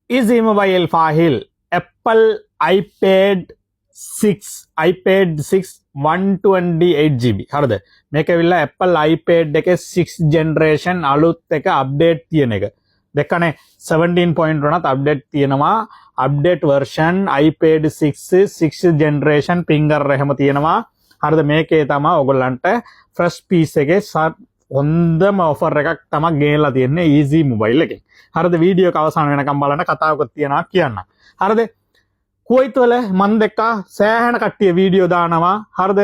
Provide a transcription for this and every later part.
easy mobile file Apple iPad 6 128 GB හරිද මේක ඇවිල්ලා Apple iPad එකේ 6 generation අලුත් එක update තියෙන එක දැක්කනේ 17.1ත් update තියෙනවා update version iPad 6 6 generation finger එහෙම තියෙනවා හරිද මේකේ තමයි ඔයගොල්ලන්ට fresh piece එකේ හොඳම offer එකක් තමයි ගෙනලා තියෙන්නේ easy mobile එකෙන් හරිද වීඩියෝ එක අවසන් වෙනකම් බලන්න කතාවකුත් තියනවා කියන්න හරිද කුවයිත් වල මන් දැක්කා සෑහෙන කට්ටිය වීඩියෝ දානවා හරිද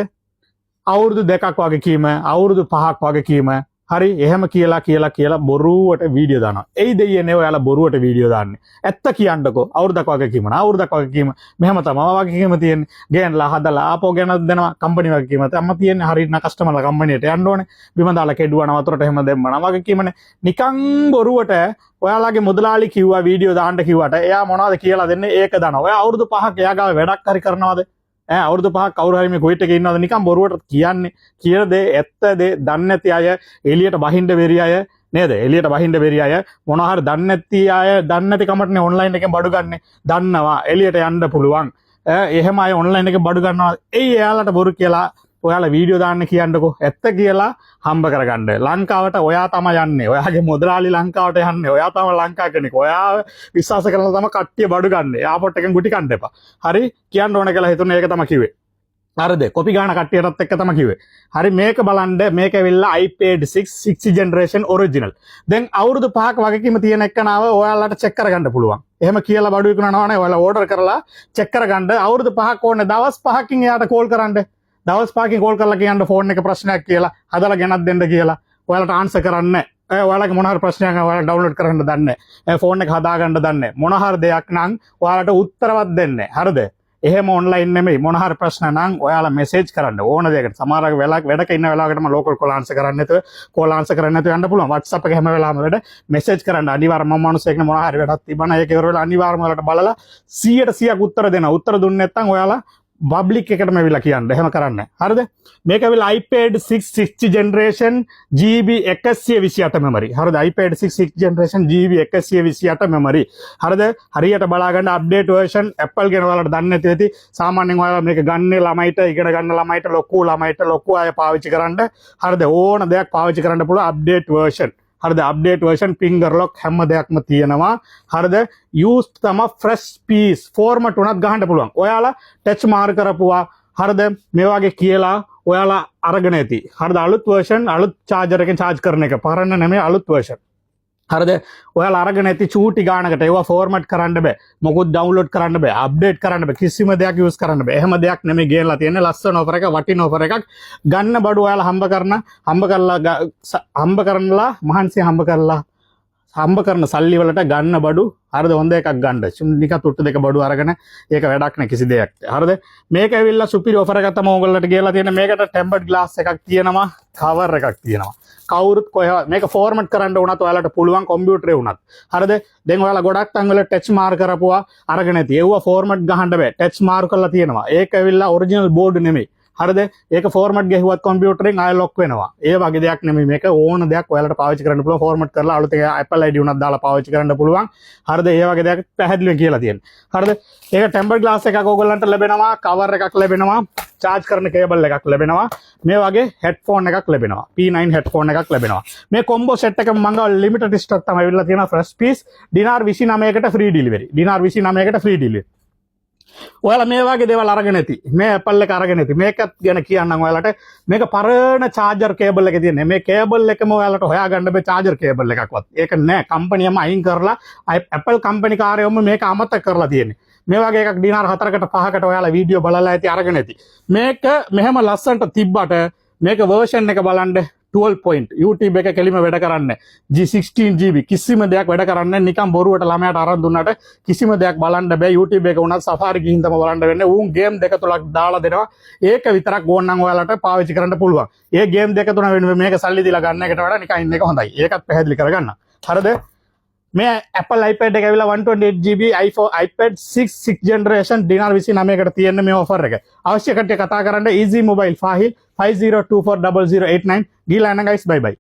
අවුරුදු 2ක් වගේ කීම අවුරුදු 5ක් වගේ කීම හරි එහෙම කියලා බොරුවට වීඩියෝ දානවා එයි දෙයියනේ ඔයාලා බොරුවට වීඩියෝ දාන්නේ ඇත්ත කියන්නකෝ අවුරුද්දක් වගේ කීම අවුරුද්දක් වගේ කීම මෙහෙම තමයි වගේ කීම තියෙන්නේ ගේන්ලා හදලා ආපෝ ගෙනත් දෙනවා කම්පැනි වගේ කීම තමයි තියෙන්නේ හරියට කස්ටමර්ලා කම්පැනියට යන්න ඕනේ බිම දාලා කෙඩුවා වතුරට එහෙම දෙම්මන වගේ කීමනේ නිකන් බොරුවට ඔයාලගේ මුදලාලි කිව්වා වීඩියෝ දාන්න කිව්වට එයා මොනවද කියලා දෙන්නේ ඒක දානවා ඔයා අවුරුදු 5ක් එයා ගාව වැඩක් හරි කරනවද අවුරුදු 5ක් කවුරු හරි මේ කුයිට් එකේ ඉන්නවද නිකන් බොරුවට කියන්නේ කියන දේ ඇත්ත දේ දන්නේ නැති අය එළියට බහින්න බැරි අය නේද එළියට බහින්න බැරි අය මොනවා හරි දන්නේ නැති අය දන්නේ නැති කමටනේ ඔන්ලයින් එකෙන් බඩු ගන්න දන්නවා එළියට යන්න පුළුවන් එහෙම අය ඔන්ලයින් එකෙන් බඩු ගන්නවා එයි එයාලට බොරු කියලා ඔයාලා වීඩියෝ දාන්න කියන්නකෝ ඇත්ත කියලා හම්බ කරගන්න ලංකාවට ඔයා තමයි යන්නේ ඔයාගේ මුදලාලි ලංකාවට යන්නේ ඔයා තමයි ලංකාව කෙනෙක් ඔයා විශ්වාස කරලා තමයි කට්ටිය බඩු ගන්න එයාපෝට් එකෙන් ගුටි කන්න එපා හරි කියන්න ඕන කියලා හිතුනේ ඒක තමයි කිව්වේ හරිද කොපි ගාන කට්ටියටත් එක්ක තමයි කිව්වේ හරි මේක බලන්න මේක ඇවිල්ලා iPad 6 generation original දැන් අවුරුදු 5ක වගකීම තියෙන එකනාව ඔයාලට චෙක් කරගන්න පුළුවන් එහෙම කියලා බඩු විකුණනවනේ ඔයාලා ඕඩර් කරලා චෙක් කරගන්න අවුරුදු 5ක් ඕනේ දවස් 5කින් එයාට කෝල් කරන්න දවස් 5කින් කෝල් කරලා කියන්න ෆෝන් එක ප්‍රශ්නයක් කියලා හදලා ගෙනත් දෙන්න කියලා ඔයාලට ආන්සර් කරන්න ඔයාලගේ මොන හරි ප්‍රශ්නයක් ඔයාලා ඩවුන්ලෝඩ් කරන්න දන්නේ ෆෝන් එක හදා ගන්න දන්නේ මොන හරි දෙයක් නම් ඔයාලට උත්තරවත් දෙන්නේ හරිද එහෙම ඔන්ලයින් නෙමෙයි මොන හරි ප්‍රශ්න නම් ඔයාලා මෙසේජ් කරන්න ඕන දෙයකට සමහරක් වෙලාවක වැඩක ඉන්න වෙලාවකටම ලෝකල් කෝල් ආන්සර් කරන්න නැතුව කෝල් ආන්සර් කරන්න නැතුව යන්න පුළුවන් WhatsApp එක හැම වෙලාවෙම වැඩ මෙසේජ් කරන්න අනිවාර්යයෙන්ම මම මිනිස්සෙක්නේ මොන හරි වැඩක් තිබුණා ඒක ඉවර වෙලා අනිවාර්යයෙන්ම ඔයාලට බලලා 100% උත්තර දෙනවා උත්තර දුන්නේ නැත්නම් ඔයාලා පබ්ලික් එකටම ඇවිල්ලා කියන්න එහෙම කරන්න හරිද මේක ඇවිල්ලා iPad 6 6th generation GB 128 memory හරිද iPad 6 6th generation GB 128 memory හරිද හරියට බලා ගන්න update version Apple ගැන ඔයාලට දන්නේ නැති ඇති සාමාන්‍යයෙන් ඔයාලා මේක ගන්න ළමයිට ඉගෙන ගන්න ළමයිට ලොකු අය පාවිච්චි කරන්න හරිද ඕන දෙයක් පාවිච්චි කරන්න පුළුවන් update version හරිද update version finger lock හැම දෙයක්ම තියෙනවා හරිද use තම fresh piece format උනත් ගහන්න පුළුවන් ඔයාලා touch mark කරපුවා හරිද මේ වගේ කියලා ඔයාලා අරගෙන ඇති හරිද අලුත් version අලුත් charger එකෙන් charge කරන එක පරණ නෙමෙයි අලුත් version හරිද ඔයාලා අරගෙන ඇති චූටි ගානකට ඒවා format කරන්න බෑ මොකුත් download කරන්න බෑ update කරන්න බෑ කිසිම දෙයක් use කරන්න බෑ එහෙම දෙයක් නෙමෙයි ගෙනලා තියෙන්නේ ලස්සන offer එක වටින offer එකක් ගන්න බඩු ඔයාලා හම්බ කරලා මහන්සි හම්බ කරන සල්ලි වලට ගන්න බඩු හරිද හොඳ එකක් ගන්න නිකන් තුට්ටු දෙක බඩු අරගෙන ඒක වැඩක් නෑ කිසි දෙයක් හරිද මේක ඇවිල්ලා සුපිරි offer එකක් තමයි ඕගොල්ලන්ට ගෙනලා තියෙන්නේ මේකට tempered glass එකක් තියෙනවා cover එකක් තියෙනවා කවුරුත් කොහෙවත් මේක ෆෝර්මැට් කරන්න උනත් ඔයාලට පුළුවන් කම්පියුටරේ උනත් හරිද දැන් ඔයාලා ගොඩක් තැන් වල ටච් මාර් කරපුවා අරගෙන ඇති ඒව ෆෝර්මැට් ගහන්න බෑ ටච් මාර් කරලා තියෙනවා ඒක ඇවිල්ලා ඔරිජිනල් බෝඩ් නෙමෙයි හරිද ඒක ෆෝර්මැට් ගහුවත් කම්පියුටරෙන් ආය ලොක් වෙනවා ඒ වගේ දෙයක් නෙමෙයි මේක ඕන දෙයක් ඔයාලට පාවිච්චි කරන්න පුළුවන් ෆෝර්මැට් කරලා අලුත් Apple ID උනත් දාලා පාවිච්චි කරන්න පුළුවන් හරිද ඒ වගේ දෙයක් පැහැදිලිව කියලා තියෙනවා හරිද ඒක ටෙම්පර්ඩ් ග්ලාස් එකක් ඔයගොල්ලන්ට ලැබෙනවා කවර් එකක් ලැබෙනවා charge කරන කේබල් එකක් ලැබෙනවා මේ වගේ හෙඩ්ෆෝන් එකක් ලැබෙනවා P9 හෙඩ්ෆෝන් එකක් ලැබෙනවා මේ කොම්බෝ සෙට් එක මම ගාව ලිමිටඩ් ස්ටොක් තමයි වෙලා තියෙනවා fresh piece dinar 29කට free delivery dinar 29කට free delivery ඔයාලා මේ වගේ දේවල් අරගෙන ඇති මේ Apple එක අරගෙන ඇති මේකත් ගැන කියන්නම් ඔයාලට මේක පරණ charger cable එකේ තියෙන මේ cable එකම ඔයාලට හොයාගන්න බෑ charger cable එකක්වත් ඒක නෑ කම්පැනියම අයින් කරලා Apple කම්පැනි කාර්යවම මේක අමතක කරලා තියෙන්නේ මේ වගේ එකක් dinar 4කට 5කට ඔයාලා වීඩියෝ බලලා ඇති අරගෙන ඇති මේක මෙහෙම ලස්සනට තිබ්බට මේක version එක බලන්න 12 point YouTube එක කෙලිම වැඩ කරන්නේ G16 GB කිසිම දෙයක් වැඩ කරන්නේ නිකන් බොරුවට ළමයාට අරන් දුන්නාට කිසිම දෙයක් බලන්න බෑ YouTube එක උනත් Safari ගිහින් තමයි බලන්න වෙන්නේ ඌන් ගේම් දෙක තුනක් දාලා දෙනවා ඒක විතරක් ඕන නම් ඔයාලට පාවිච්චි කරන්න පුළුවන් ඒ ගේම් දෙක තුන වෙනුවෙන් මේක සල්ලි දීලා ගන්න එකට වඩා නිකන් ඉන්න එක හොඳයි ඒකත් පැහැදිලි කරගන්න හරිද මේ Apple iPad එක ඇවිල්ලා 128 GB iPad 6 generation dinar 29කට තියෙන මේ offer එක. අවශ්‍ය කට්ටිය කතා කරන්න easy mobile file 50240089 ගිහලා යන්න guys bye bye.